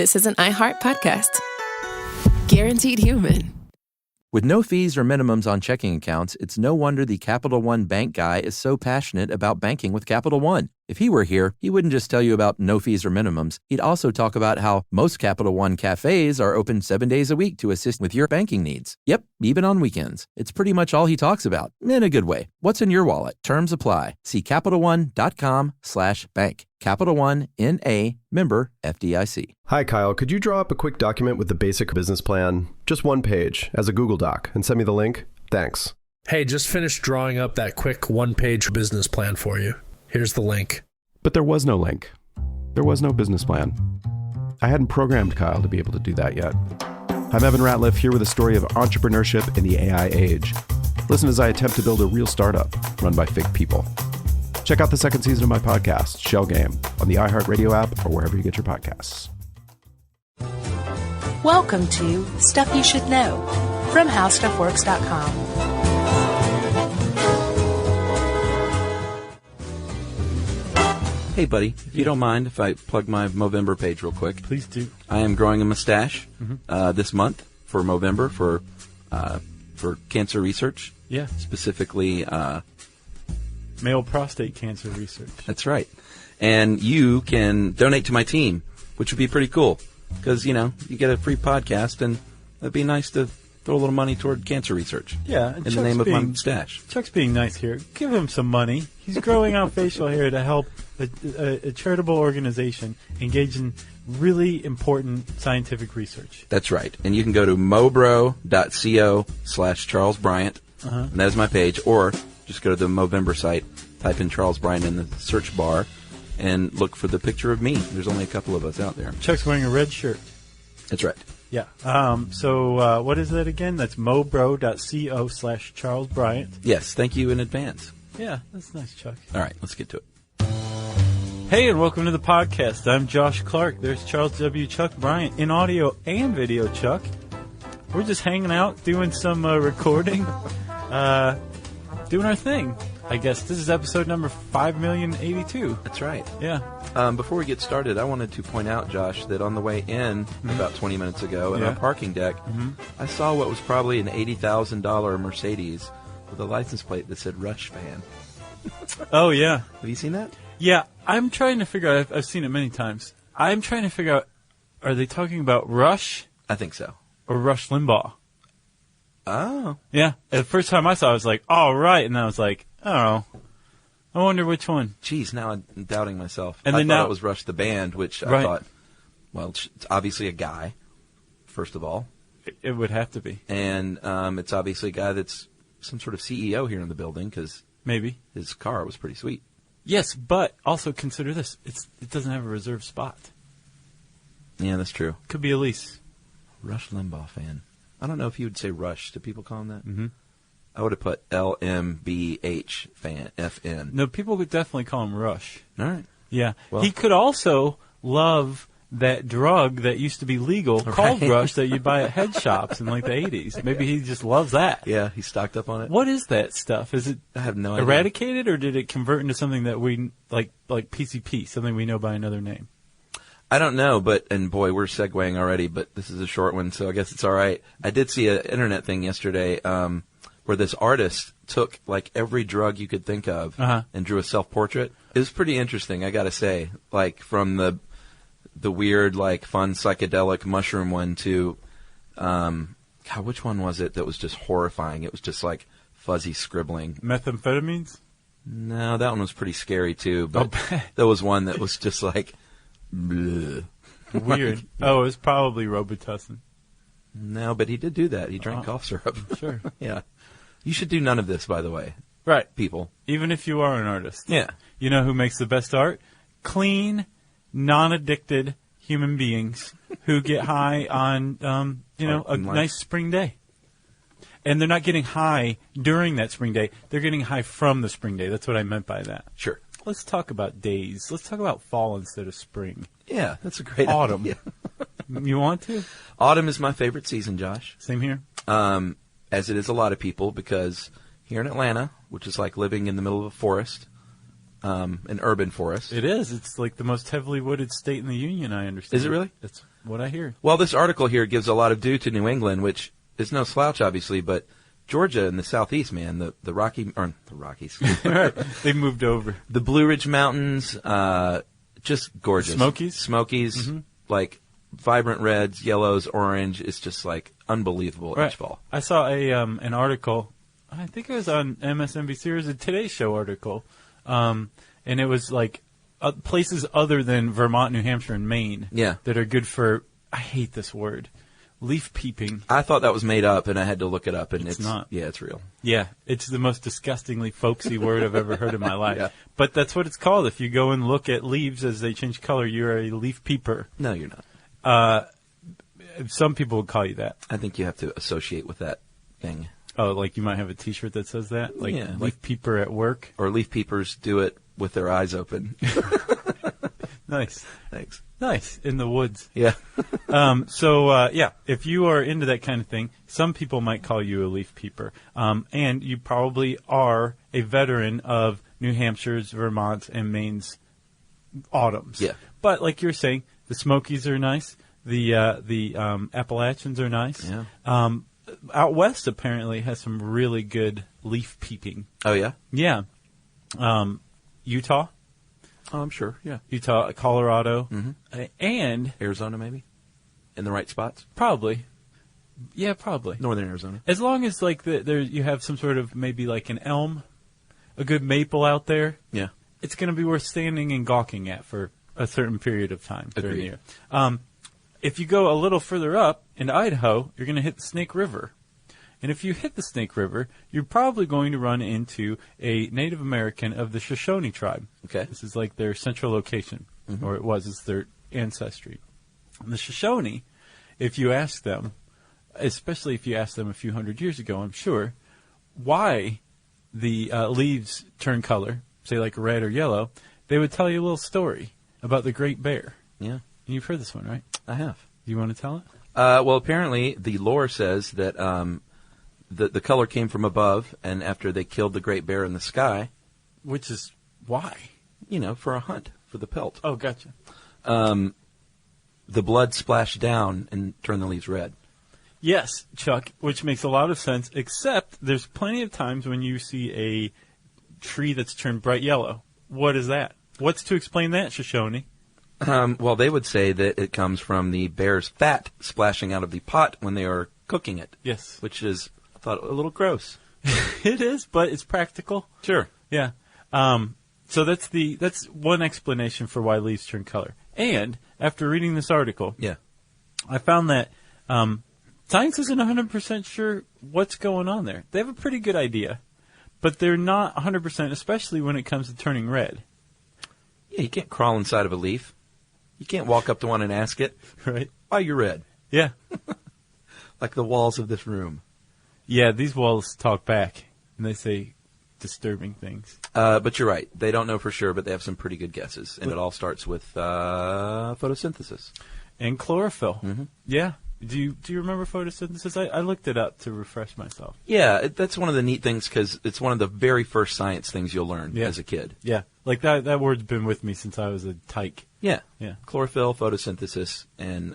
this is an iHeart podcast. Guaranteed Human. With no fees or minimums on checking accounts, it's no wonder the Capital One bank guy is so passionate about banking with Capital One. If he were here, he wouldn't just tell you about no fees or minimums. He'd also talk about how most Capital One cafes are open 7 days a week to assist with your banking needs. Yep, even on weekends. It's pretty much all he talks about, in a good way. What's in your wallet? Terms apply. See CapitalOne.com/bank. Capital One, N.A., member FDIC. Hi, Kyle. Could you draw up a quick document with the basic business plan, just one page, as a Google Doc, and send me the link? Thanks. Hey, just finished drawing up that quick one-page business plan for you. Here's the link. But there was no link. There was no business plan. I hadn't programmed Kyle to be able to do that yet. I'm Evan Ratliff, here with a story of entrepreneurship in the AI age. Listen as I attempt to build a real startup run by fake people. Check out the second season of my podcast, Shell Game, on the iHeartRadio app or wherever you get your podcasts. Welcome to Stuff You Should Know from HowStuffWorks.com. Hey, buddy, if you don't mind if I plug my Movember page real quick. Please do. I am growing a mustache this month for Movember for cancer research. Yeah. Specifically, male prostate cancer research. That's right. And you can donate to my team, which would be pretty cool because, you get a free podcast, and it'd be nice to throw a little money toward cancer research. Yeah. In the name of my mustache. Chuck's being nice here. Give him some money. He's growing out facial hair to help a charitable organization engage in really important scientific research. That's right. And you can go to mobro.co/Charles Bryant, and that is my page, or just go to the Movember site, type in Charles Bryant in the search bar, and look for the picture of me. There's only a couple of us out there. Chuck's wearing a red shirt. That's right. Yeah. So what is that again? That's mobro.co/Charles Bryant. Yes. Thank you in advance. Yeah, that's nice, Chuck. All right. Let's get to it. Hey, and welcome to the podcast. I'm Josh Clark. There's Charles W. Chuck Bryant in audio and video, Chuck. We're just hanging out, doing some recording, doing our thing. I guess this is episode number 5,082. That's right. Yeah. Before we get started, I wanted to point out, Josh, that on the way in about 20 minutes ago in our parking deck, I saw what was probably an $80,000 Mercedes with a license plate that said Rush fan. Oh, yeah. Have you seen that? Yeah, I'm trying to figure out, I've seen it many times. I'm trying to figure out, are they talking about Rush? I think so. Or Rush Limbaugh? Oh. Yeah. The first time I saw it, I was like, all right. And then I was like, oh, I wonder which one. Geez, now I'm doubting myself. And I then thought now, it was Rush the band, which I right. thought, well, it's obviously a guy, first of all. It would have to be. And it's obviously a guy that's some sort of CEO here in the building because maybe his car was pretty sweet. Yes, but also consider this. It doesn't have a reserved spot. Yeah, that's true. Could be a lease. Rush Limbaugh fan. I don't know if you would say Rush. Do people call him that? Mm-hmm. I would have put LMBH fan, FN. No, people would definitely call him Rush. All right. Yeah. Well, he could also love that drug that used to be legal called Rush that you'd buy at head shops in like the 80s. Maybe he just loves that. Yeah, he's stocked up on it. What is that stuff? Is it I have no idea. Eradicated, or did it convert into something that we, like PCP, something we know by another name? I don't know, and boy, we're segueing already, but this is a short one, so I guess it's all right. I did see an internet thing yesterday where this artist took like every drug you could think of and drew a self-portrait. It was pretty interesting, I gotta say. Like from the weird, like fun psychedelic mushroom one to, God, which one was it that was just horrifying? It was just like fuzzy scribbling. Methamphetamines? No, that one was pretty scary too, but there was one that was just like, bleh. Weird. Oh, it was probably Robitussin. No, but he did do that. He drank cough syrup. Sure. Yeah. You should do none of this, by the way. Right. People. Even if you are an artist. Yeah. You know who makes the best art? Clean, non-addicted human beings who get high on, a nice spring day. And they're not getting high during that spring day. They're getting high from the spring day. That's what I meant by that. Sure. Let's talk about days. Let's talk about fall instead of spring. Yeah, that's a great Autumn. idea. You want to? Autumn is my favorite season, Josh. Same here. As it is a lot of people, because here in Atlanta, which is like living in the middle of a forest, an urban forest. It is. It's like the most heavily wooded state in the union, I understand. Is it really? what I hear. Well, this article here gives a lot of due to New England, which is no slouch, obviously, but Georgia in the southeast, man, the Rockies, Right. They moved over. the Blue Ridge Mountains, just gorgeous. Smokies? Like vibrant reds, yellows, orange. It's just like unbelievable Right. each fall. I saw an article, I think it was on MSNBC, it was a Today Show article, and it was like places other than Vermont, New Hampshire, and Maine Yeah. that are good for, I hate this word, leaf peeping. I thought that was made up, and I had to look it up, and It's not. Yeah, it's real. Yeah, it's the most disgustingly folksy word I've ever heard in my life. Yeah. But that's what it's called. If you go and look at leaves as they change color, you're a leaf peeper. No, you're not. Some people would call you that. I think you have to associate with that thing. Oh, like you might have a T-shirt that says that? Like Yeah, leaf like- peeper at work? Or leaf peepers do it with their eyes open. Nice. Thanks. Nice. In the woods. Yeah. Yeah, if you are into that kind of thing, some people might call you a leaf peeper. And you probably are a veteran of New Hampshire's, Vermont's, and Maine's autumns. Yeah. But like you're saying, the Smokies are nice. The Appalachians are nice. Yeah. Out west apparently has some really good leaf peeping. Oh, yeah? Yeah. Utah, Oh, I'm sure. Yeah. Colorado, Mm-hmm. and Arizona, maybe? In the right spots? probably. Yeah, probably. Northern Arizona. As long as like there you have some sort of maybe like an elm, a good maple out there, Yeah. it's going to be worth standing and gawking at for a certain period of time during the Agreed. year. If you go a little further up into Idaho, you're going to hit the Snake River. And if you hit the Snake River, you're probably going to run into a Native American of the Shoshone tribe. Okay. This is like their central location, or it was. It's their ancestry. And the Shoshone, if you ask them, especially if you ask them a few hundred years ago, I'm sure, why the leaves turn color, say like red or yellow, they would tell you a little story about the Great Bear. Yeah. And you've heard this one, right? I have. You want to tell it? Well, apparently the lore says that the color came from above, and after they killed the great bear in the sky, Which is why? for a hunt, for the pelt, Oh, gotcha. the blood splashed down and turned the leaves red. Yes, Chuck, which makes a lot of sense, except there's plenty of times when you see a tree that's turned bright yellow. What is that? What's to explain that, Shoshone? Well, they would say that it comes from the bear's fat splashing out of the pot when they are cooking it, Yes. which is, I thought, a little gross. It is, but it's practical. Sure. Yeah. So that's one explanation for why leaves turn color. And after reading this article, Yeah. I found that science isn't 100% sure what's going on there. They have a pretty good idea, but they're not 100%, especially when it comes to turning red. Yeah, you can't crawl inside of a leaf. You can't walk up to one and ask it, Right? why you're red? Yeah. Like the walls of this room. Yeah, these walls talk back, and they say disturbing things. But you're right. They don't know for sure, but they have some pretty good guesses. And it all starts with photosynthesis. And chlorophyll. Mm-hmm. Yeah. Do you remember photosynthesis? I looked it up to refresh myself. Yeah, that's one of the neat things because it's one of the very first science things you'll learn Yeah. as a kid. Yeah. Like that word's been with me since I was a tyke. Yeah. Yeah. Chlorophyll, photosynthesis, and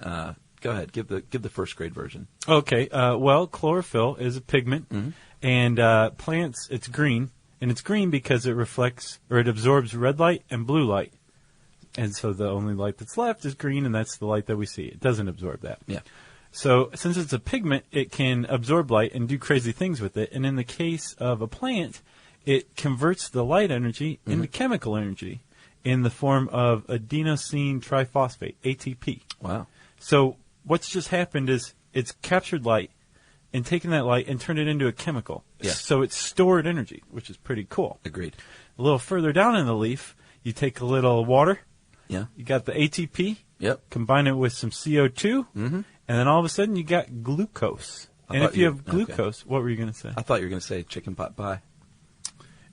go ahead, give the first grade version. Okay. Well, chlorophyll is a pigment, and plants, it's green, and it's green because it reflects or it absorbs red light and blue light. And so the only light that's left is green, and that's the light that we see. It doesn't absorb that. Yeah. So since it's a pigment, it can absorb light and do crazy things with it. And in the case of a plant, it converts the light energy into chemical energy in the form of adenosine triphosphate, ATP. Wow. So what's just happened is it's captured light and taken that light and turned it into a chemical. Yeah. So it's stored energy, which is pretty cool. Agreed. A little further down in the leaf, you take a little water, Yeah. you got the ATP, Yep. combine it with some CO2, and then all of a sudden you got glucose. I And thought if you you- have glucose, what were you going to say? I thought you were going to say chicken pot pie.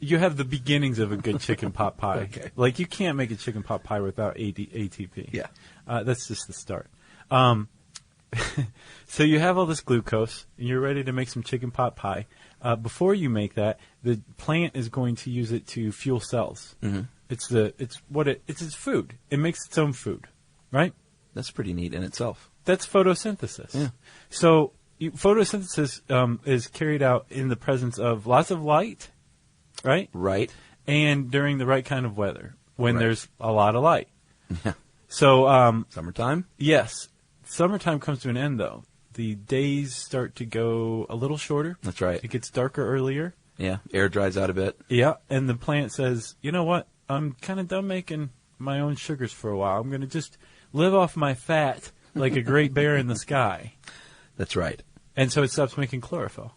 You have the beginnings of a good chicken pot pie. Okay. Like you can't make a chicken pot pie without ATP. Yeah. That's just the start. So you have all this glucose, and you're ready to make some chicken pot pie. Before you make that, the plant is going to use it to fuel cells. Mm-hmm. It's its food. It makes its own food, right? That's pretty neat in itself. That's photosynthesis. Yeah. So photosynthesis is carried out in the presence of lots of light, right? Right. And during the right kind of weather, when Right. there's a lot of light. Yeah. So, Summertime? yes, summertime comes to an end, though. The days start to go a little shorter. That's right. It gets darker earlier. Yeah. Air dries out a bit. Yeah, and the plant says, you know what? I'm kind of done making my own sugars for a while. I'm going to just live off my fat like a great bear in the sky. That's right. And so it stops making chlorophyll.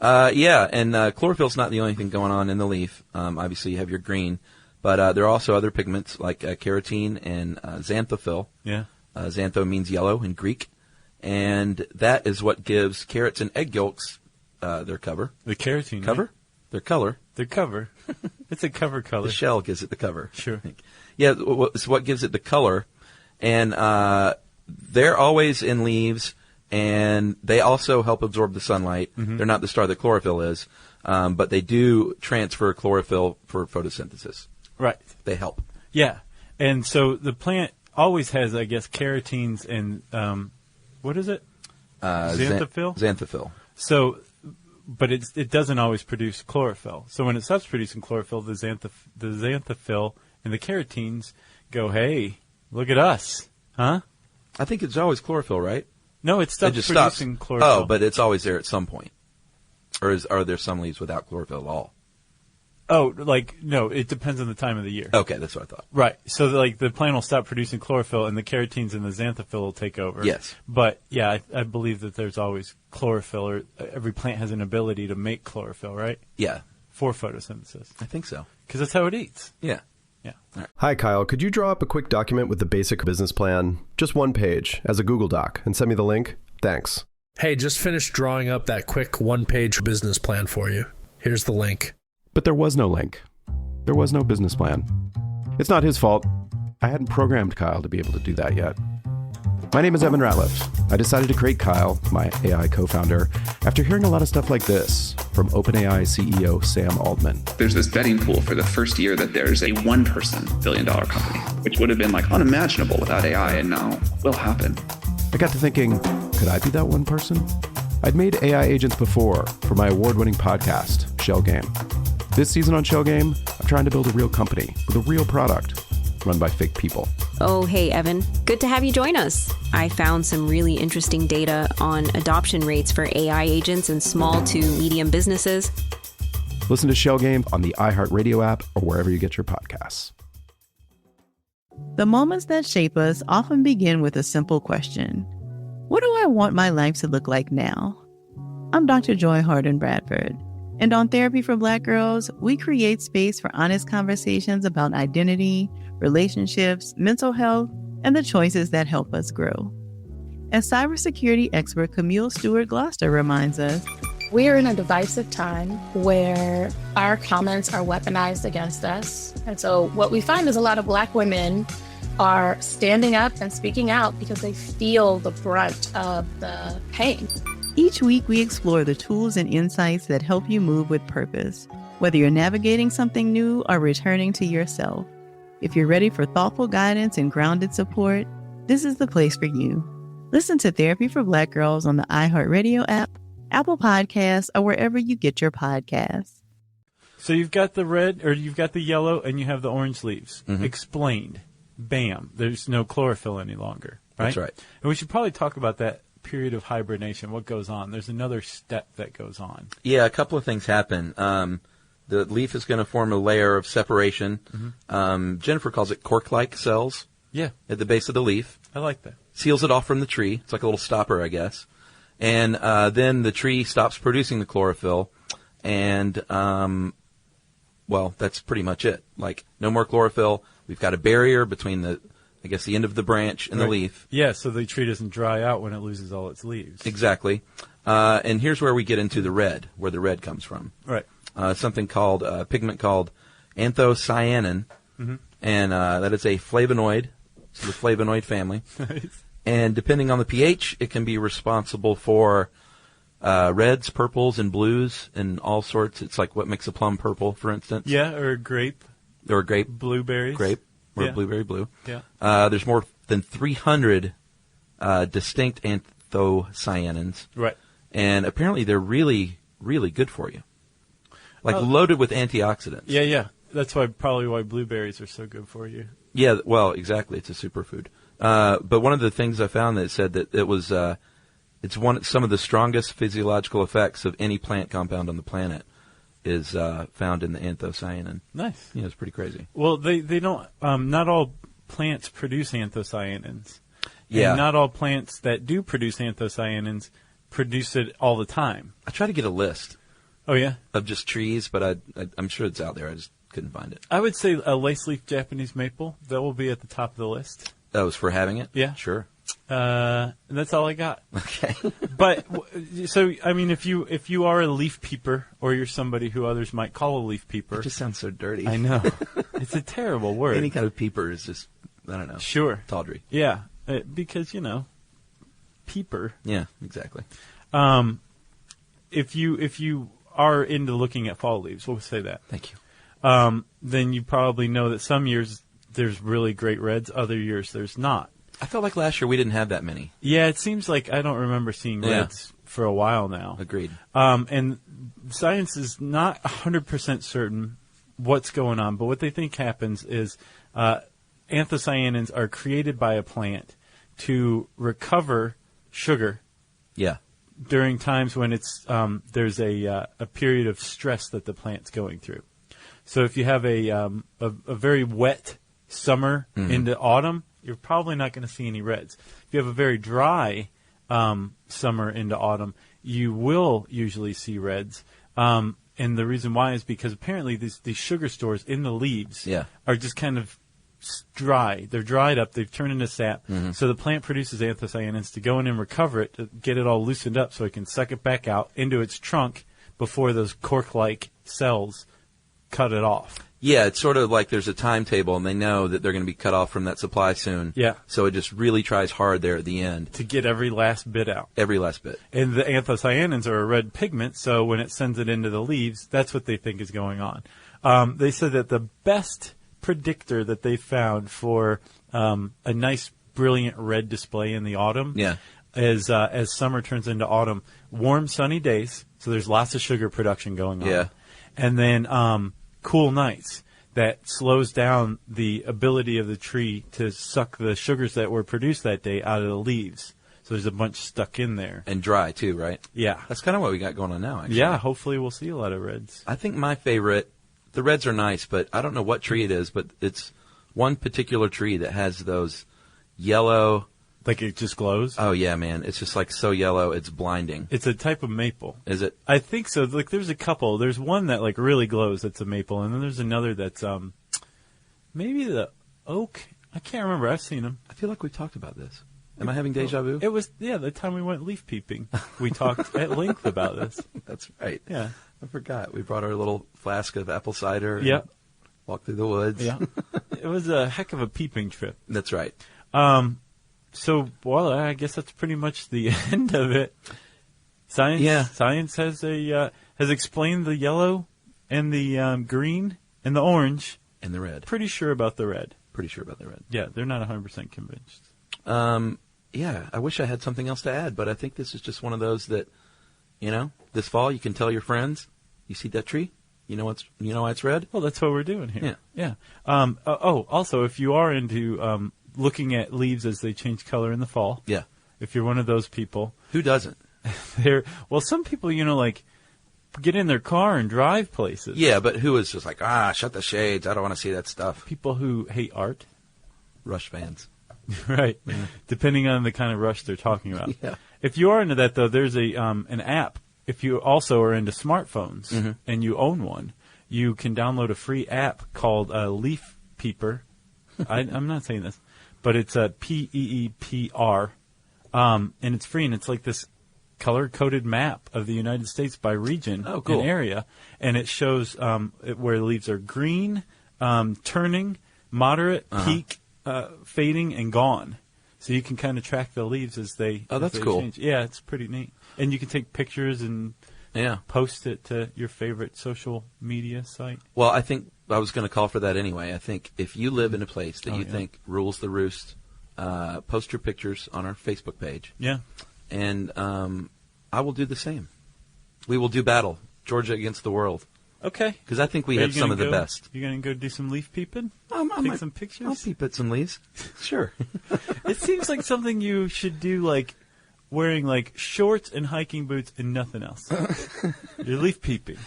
Yeah, and chlorophyll's not the only thing going on in the leaf. Obviously, you have your green, but there are also other pigments like carotene and xanthophyll. Yeah. Xantho means yellow in Greek, and that is what gives carrots and egg yolks their cover. The carotene. Cover? Right? Their color. Their cover. It's a cover color. The shell gives it the cover. Sure. I think. Yeah, it's what gives it the color, and they're always in leaves. And they also help absorb the sunlight. Mm-hmm. They're not the star that chlorophyll is, but they do transfer chlorophyll for photosynthesis. Right. They help. Yeah. And so the plant always has, I guess, carotenes and, what is it? Xanthophyll? Xanthophyll. So, but it doesn't always produce chlorophyll. So when it stops producing chlorophyll, the xanthophyll and the carotenes go, hey, look at us. Huh? I think it's always chlorophyll, right? No, it stops just producing stops. chlorophyll. Oh, but it's always there at some point. Or are there some leaves without chlorophyll at all? Oh, no, it depends on the time of the year. Okay, that's what I thought. Right. So, the plant will stop producing chlorophyll, and the carotenes and the xanthophyll will take over. Yes. But, yeah, I believe that there's always chlorophyll, or every plant has an ability to make chlorophyll, right? Yeah, For photosynthesis. I think so. Because that's how it eats. Yeah. Yeah. Hi, Kyle. Could you draw up a quick document with the basic business plan, just one page, as a Google Doc, and send me the link? Thanks. Hey, just finished drawing up that quick one-page business plan for you. Here's the link. But there was no link. There was no business plan. It's not his fault. I hadn't programmed Kyle to be able to do that yet. My name is Evan Ratliff. I decided to create Kyle, my AI co-founder, after hearing a lot of stuff like this from OpenAI CEO Sam Altman. There's this betting pool for the first year that there's a one-person billion-dollar company, which would have been like unimaginable without AI, and now will happen. I got to thinking, could I be that one person? I'd made AI agents before for my award-winning podcast, Shell Game. This season on Shell Game, I'm trying to build a real company with a real product run by fake people. Oh, hey, Evan. Good to have you join us. I found some really interesting data on adoption rates for AI agents in small to medium businesses. Listen to Shell Game on the iHeartRadio app or wherever you get your podcasts. The moments that shape us often begin with a simple question. What do I want my life to look like now? I'm Dr. Joy Harden Bradford, and on Therapy for Black Girls, we create space for honest conversations about identity, relationships, mental health, and the choices that help us grow. As cybersecurity expert Camille Stewart Gloucester reminds us, we are in a divisive time where our comments are weaponized against us. And so what we find is a lot of Black women are standing up and speaking out because they feel the brunt of the pain. Each week we explore the tools and insights that help you move with purpose, whether you're navigating something new or returning to yourself. If you're ready for thoughtful guidance and grounded support, this is the place for you. Listen to Therapy for Black Girls on the iHeartRadio app, Apple Podcasts, or wherever you get your podcasts. So you've got the red, or you've got the yellow, and you have the orange leaves. Mm-hmm. Explained. Bam. There's no chlorophyll any longer. Right? That's right. And we should probably talk about that period of hibernation, what goes on. There's another step that goes on. Yeah, a couple of things happen. The leaf is going to form a layer of separation. Mm-hmm. Jennifer calls it cork-like cells. Yeah. At the base of the leaf. I like that. Seals it off from the tree. It's like a little stopper, I guess. And then the tree stops producing the chlorophyll. And, well, that's pretty much it. Like, no more chlorophyll. We've got a barrier between the end of the branch and the leaf. Yeah, so the tree doesn't dry out when it loses all its leaves. Exactly. And here's where we get into the red, where the red comes from. Right. Something called, a pigment called anthocyanin. Mm-hmm. And that is a flavonoid. It's the flavonoid family. Nice. And depending on the pH, it can be responsible for reds, purples, and blues, and all sorts. It's like what makes a plum purple, for instance. Yeah, or a grape. Or a grape. Blueberries. Grape. Or yeah. blueberry blue. Yeah. There's more than 300 distinct anthocyanins. Right. And apparently they're really, really good for you. Like loaded with antioxidants. Yeah. That's probably why blueberries are so good for you. Yeah, well, exactly. It's a superfood. But one of the things I found that said that it was some of the strongest physiological effects of any plant compound on the planet is found in the anthocyanin. Nice. Yeah, it's pretty crazy. Well, they don't. Not all plants produce anthocyanins. Yeah. And not all plants that do produce anthocyanins produce it all the time. I tried to get a list. Oh yeah. Of just trees, but I'm sure it's out there. I just couldn't find it. I would say a lace-leaf Japanese maple. That will be at the top of the list. That was for having it? Yeah. Sure. And that's all I got. Okay. But so I mean, if you are a leaf peeper, or you're somebody who others might call a leaf peeper, It just sounds so dirty. I know. It's a terrible word. Any kind of peeper is just, I don't know. Sure. Tawdry. Yeah, because peeper. Yeah, exactly. If you are into looking at fall leaves, we'll say that. Thank you. Then you probably know that some years there's really great reds, other years there's not. I felt like last year we didn't have that many. Yeah, it seems like I don't remember seeing reds for a while now. Agreed. And science is not 100% certain what's going on, but what they think happens is anthocyanins are created by a plant to recover sugar. Yeah. During times when it's there's a period of stress that the plant's going through. So if you have a very wet summer into autumn, you're probably not going to see any reds. If you have a very dry summer into autumn, you will usually see reds. And the reason why is because apparently these sugar stores in the leaves are just kind of dry. They're dried up. They've turned into sap. So the plant produces anthocyanins to go in and recover it, to get it all loosened up so it can suck it back out into its trunk before those cork-like cells cut it off. Yeah, it's sort of like there's a timetable, and they know that they're going to be cut off from that supply soon. Yeah. So it just really tries hard there at the end. To get every last bit out. Every last bit. And the anthocyanins are a red pigment, so when it sends it into the leaves, that's what they think is going on. They said that the best predictor that they found for a nice, brilliant red display in the autumn is as summer turns into autumn, warm, sunny days, so there's lots of sugar production going on. Yeah. And then cool nights that slows down the ability of the tree to suck the sugars that were produced that day out of the leaves. So there's a bunch stuck in there. And dry, too, right? Yeah. That's kind of what we got going on now, actually. Yeah, hopefully we'll see a lot of reds. I think my favorite, the reds are nice, but I don't know what tree it is, but it's one particular tree that has those yellow... Like it just glows? Oh, yeah, man. It's just like so yellow, it's blinding. It's a type of maple. Is it? I think so. Like there's a couple. There's one that like really glows that's a maple, and then there's another that's maybe the oak. I can't remember. I've seen them. I feel like we've talked about this. Am I having deja vu? It was, the time we went leaf peeping. We talked at length about this. That's right. Yeah. I forgot. We brought our little flask of apple cider. Yeah. Walked through the woods. Yeah. It was a heck of a peeping trip. That's right. So, well, I guess that's pretty much the end of it. Science has has explained the yellow and the green and the orange. And the red. Pretty sure about the red. Pretty sure about the red. Yeah, they're not 100% convinced. Yeah, I wish I had something else to add, but I think this is just one of those that, this fall you can tell your friends, you see that tree? You know why it's red? Well, that's what we're doing here. Yeah. Also, if you are into looking at leaves as they change color in the fall. Yeah. If you're one of those people. Who doesn't? Some people, get in their car and drive places. Yeah, but who is just like, shut the shades, I don't want to see that stuff. People who hate art. Rush fans. Right. Yeah. Depending on the kind of Rush they're talking about. Yeah. If you are into that, though, there's an app. If you also are into smartphones and you own one, you can download a free app called Leaf Peeper. I'm not saying this, but it's a PEEPR, and it's free, and it's like this color-coded map of the United States by region and area, and it shows where the leaves are green, turning, moderate, peak, fading, and gone. So you can kind of track the leaves as they that's as they cool. change. Yeah, it's pretty neat. And you can take pictures and post it to your favorite social media site. Well, I think I was going to call for that anyway. I think if you live in a place that you think rules the roost post your pictures on our Facebook page. Yeah. And I will do the same. We will do battle, Georgia against the world. Okay. Because I think we have some of the best. You going to go do some leaf peeping? Take some pictures? I'll peep at some leaves. Sure. It seems like something you should do, like wearing like shorts and hiking boots and nothing else. You're leaf peeping.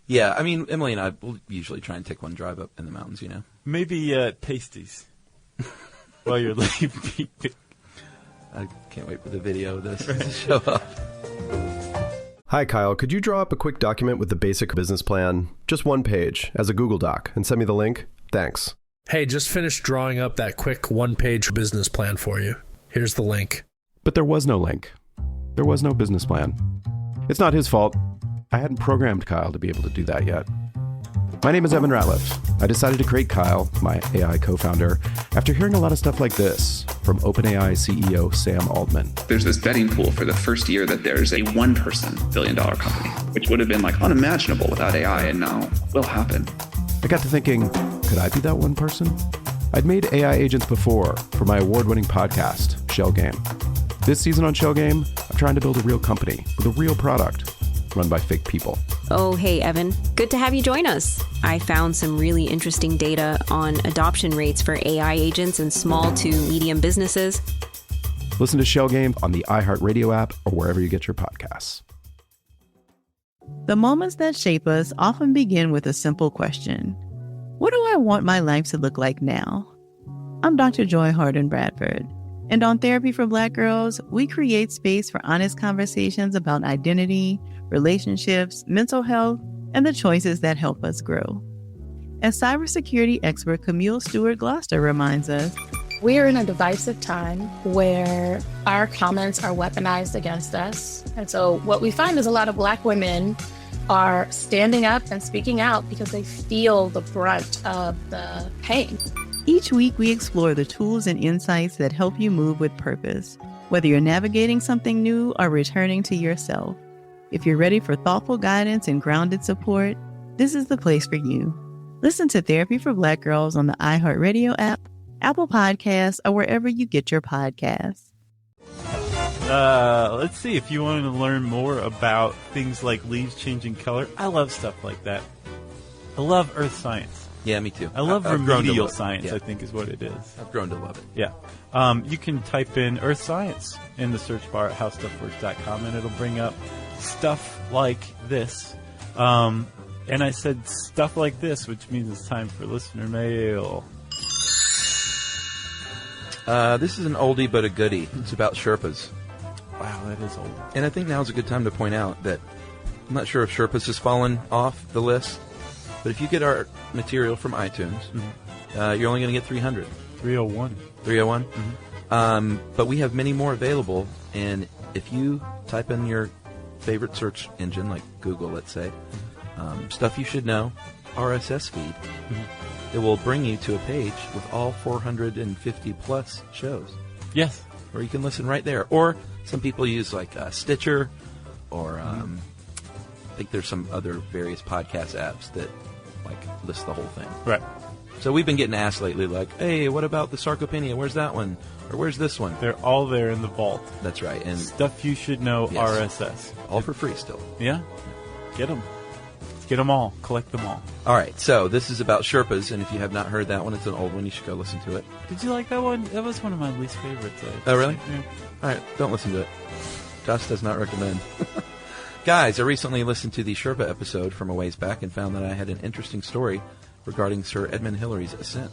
Yeah, I mean, Emily and I will usually try and take one drive up in the mountains, you know. Maybe pasties while you're leaf peeping. I can't wait for the video of this to show up. Hi, Kyle. Could you draw up a quick document with the basic business plan, just one page, as a Google Doc, and send me the link? Thanks. Hey, just finished drawing up that quick one-page business plan for you. Here's the link. But there was no link. There was no business plan. It's not his fault. I hadn't programmed Kyle to be able to do that yet. My name is Evan Ratliff. I decided to create Kyle, my AI co-founder, after hearing a lot of stuff like this from OpenAI CEO Sam Altman. There's this betting pool for the first year that there's a one-person billion-dollar company, which would have been like unimaginable without AI, and now will happen. I got to thinking, could I be that one person? I'd made AI agents before for my award-winning podcast, Shell Game. This season on Shell Game, I'm trying to build a real company with a real product run by fake people. Oh, hey, Evan. Good to have you join us. I found some really interesting data on adoption rates for AI agents in small to medium businesses. Listen to Shell Game on the iHeartRadio app or wherever you get your podcasts. The moments that shape us often begin with a simple question. What do I want my life to look like now? I'm Dr. Joy Harden Bradford, and on Therapy for Black Girls, we create space for honest conversations about identity, relationships, mental health, and the choices that help us grow. As cybersecurity expert Camille Stewart Gloucester reminds us, we are in a divisive time where our comments are weaponized against us. And so what we find is a lot of Black women are standing up and speaking out because they feel the brunt of the pain. Each week we explore the tools and insights that help you move with purpose, whether you're navigating something new or returning to yourself. If you're ready for thoughtful guidance and grounded support, this is the place for you. Listen to Therapy for Black Girls on the iHeartRadio app, Apple Podcasts, or wherever you get your podcasts. Let's see, if you wanted to learn more about things like leaves changing color, I love stuff like that. I love earth science. Yeah, me too. I love remedial science, I think is what it is. I've grown to love it. Yeah. You can type in earth science in the search bar at howstuffworks.com and it'll bring up stuff like this. And I said stuff like this, which means it's time for listener mail. This is an oldie but a goodie. It's about Sherpas. Wow, that is old. And I think now is a good time to point out that I'm not sure if Sherpas has fallen off the list, but if you get our material from iTunes, you're only going to get 300. 301. 301? Mm-hmm. But we have many more available, and if you type in your favorite search engine, like Google, let's say, stuff you should know, RSS feed, it will bring you to a page with all 450 plus shows. Yes. Or you can listen right there. Or some people use like Stitcher, or I think there's some other various podcast apps that like list the whole thing. Right. So we've been getting asked lately, like, hey, what about the Sarcopenia? Where's that one? Or where's this one? They're all there in the vault. That's right. And stuff you should know, yes. RSS. All for free still. Yeah. Get them. Get them all. Collect them all. All right. So this is about Sherpas, and if you have not heard that one, it's an old one. You should go listen to it. Did you like that one? That was one of my least favorites. Oh, really? Yeah. All right. Don't listen to it. Josh does not recommend. Guys, I recently listened to the Sherpa episode from a ways back and found that I had an interesting story regarding Sir Edmund Hillary's ascent.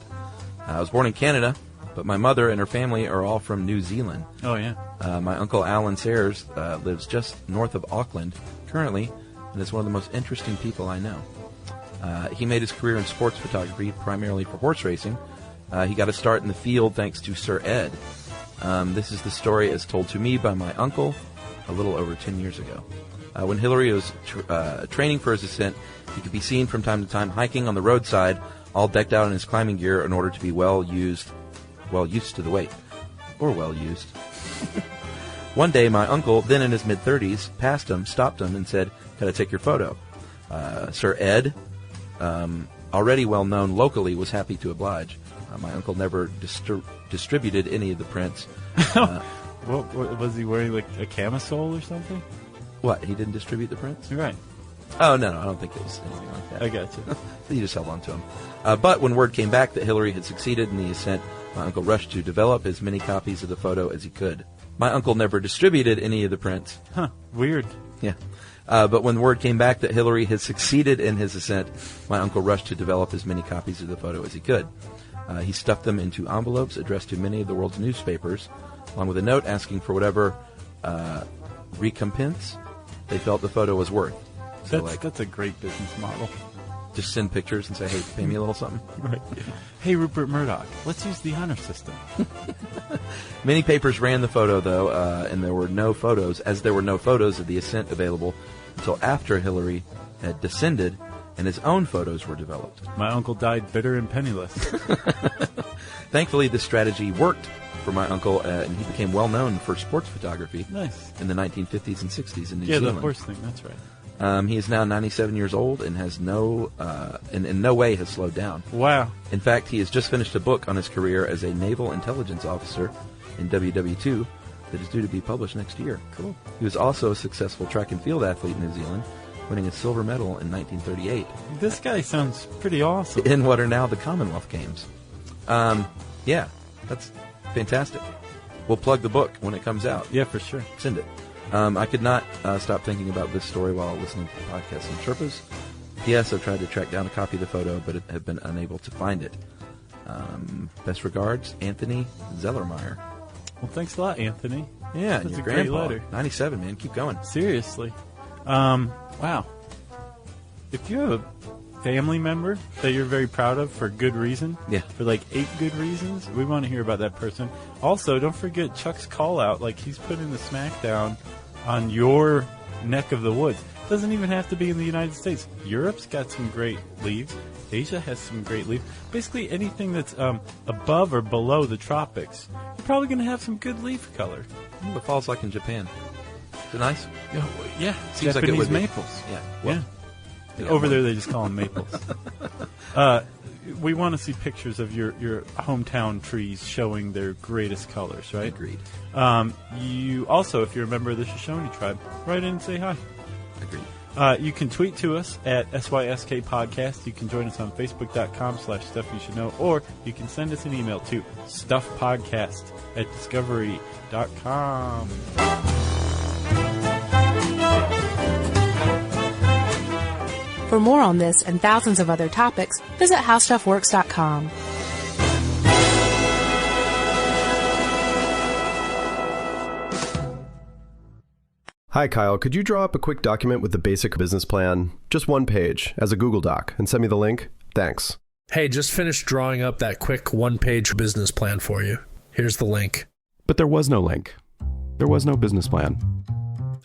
I was born in Canada, but my mother and her family are all from New Zealand. Oh, yeah. My uncle Alan Sayers lives just north of Auckland currently, and is one of the most interesting people I know. He made his career in sports photography, primarily for horse racing. He got a start in the field thanks to Sir Ed. This is the story as told to me by my uncle a little over 10 years ago. When Hillary was training for his ascent, he could be seen from time to time hiking on the roadside, all decked out in his climbing gear in order to be well used to the weight. Or well used. One day, my uncle, then in his mid-30s, passed him, stopped him, and said, "Can I take your photo?" Sir Ed, already well known locally, was happy to oblige. My uncle never distributed any of the prints. What was he wearing, like a camisole or something? What, he didn't distribute the prints? Right. Oh, no, I don't think it was anything like that. I got you. He just held on to them. But when word came back that Hillary had succeeded in the ascent, my uncle rushed to develop as many copies of the photo as he could. My uncle never distributed any of the prints. Huh, weird. Yeah. But when word came back that Hillary had succeeded in his ascent, my uncle rushed to develop as many copies of the photo as he could. He stuffed them into envelopes addressed to many of the world's newspapers, along with a note asking for whatever recompense they felt the photo was worth. So that's a great business model. Just send pictures and say, hey, pay me a little something. Right. Hey, Rupert Murdoch, let's use the honor system. Many papers ran the photo, though, and there were no photos of the ascent available until after Hillary had descended and his own photos were developed. My uncle died bitter and penniless. Thankfully, this strategy worked for my uncle, and he became well known for sports photography. Nice. In the 1950s and 60s in New Zealand. Yeah, the horse thing, that's right. He is now 97 years old and has in no way has slowed down. Wow. In fact, he has just finished a book on his career as a naval intelligence officer in WW2 that is due to be published next year. Cool. He was also a successful track and field athlete in New Zealand, winning a silver medal in 1938. This guy sounds pretty awesome. In what are now the Commonwealth Games. Yeah, that's fantastic. We'll plug the book when it comes out. Yeah, for sure. Send it. I could not stop thinking about this story while listening to the podcast on Sherpas. Yes, I've tried to track down a copy of the photo, but have been unable to find it. Best regards, Anthony Zellermeyer. Well, thanks a lot, Anthony. Yeah, that's your a grandpa. great letter. 97, man. Keep going. Seriously. Wow. If you have a family member that you're very proud of for good reason, for like 8 good reasons, we want to hear about that person. Also, don't forget Chuck's call out. Like, he's putting the smackdown on your neck of the woods. Doesn't even have to be in the United States. Europe's got some great leaves. Asia has some great leaves. Basically, anything that's above or below the tropics, you're probably going to have some good leaf color. What fall's like in Japan? Is it nice? Yeah. Seems Japanese like it would be. maples. Yeah. Well, yeah. Over there, they just call them maples. We want to see pictures of your hometown trees showing their greatest colors, right? Agreed. You also, if you're a member of the Shoshone tribe, write in and say hi. Agreed. You can tweet to us at SYSK Podcast. You can join us on Facebook.com/Stuff You Should Know, or you can send us an email to StuffPodcast@Discovery.com. For more on this and thousands of other topics, visit HowStuffWorks.com. Hi, Kyle. Could you draw up a quick document with the basic business plan, just one page, as a Google Doc, and send me the link? Thanks. Hey, just finished drawing up that quick one-page business plan for you. Here's the link. But there was no link. There was no business plan.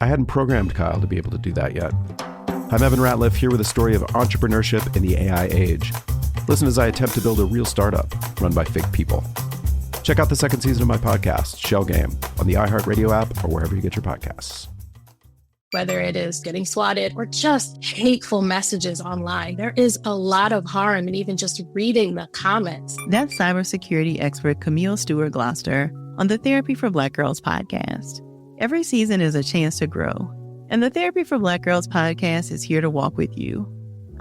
I hadn't programmed Kyle to be able to do that yet. I'm Evan Ratliff, here with a story of entrepreneurship in the AI age. Listen as I attempt to build a real startup run by fake people. Check out the second season of my podcast, Shell Game, on the iHeartRadio app or wherever you get your podcasts. Whether it is getting swatted or just hateful messages online, there is a lot of harm in even just reading the comments. That's cybersecurity expert Camille Stewart-Gloucester on the Therapy for Black Girls podcast. Every season is a chance to grow, and the Therapy for Black Girls podcast is here to walk with you.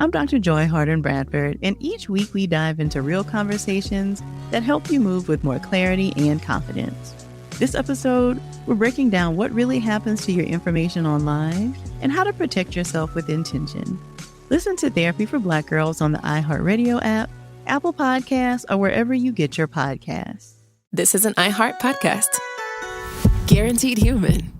I'm Dr. Joy Harden Bradford, and each week we dive into real conversations that help you move with more clarity and confidence. This episode, we're breaking down what really happens to your information online and how to protect yourself with intention. Listen to Therapy for Black Girls on the iHeartRadio app, Apple Podcasts, or wherever you get your podcasts. This is an iHeart podcast. Guaranteed Human.